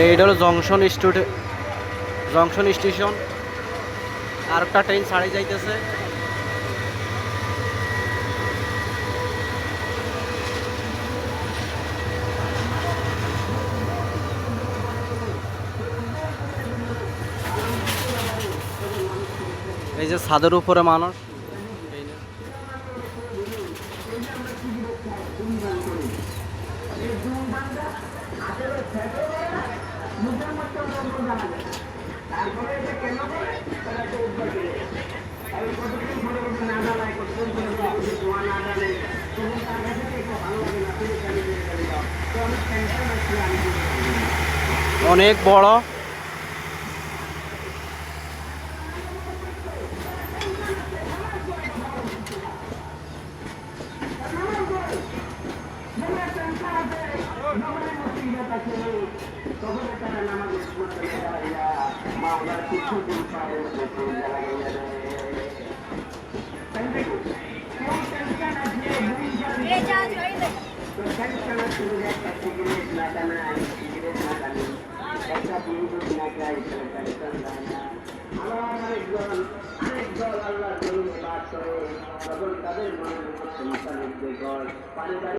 এইটা হলো junction station. আর একটা ট্রেন ছাড়ে যাইতেছে। এই যে ছাদের উপরে মানুষ। অনেক বড়।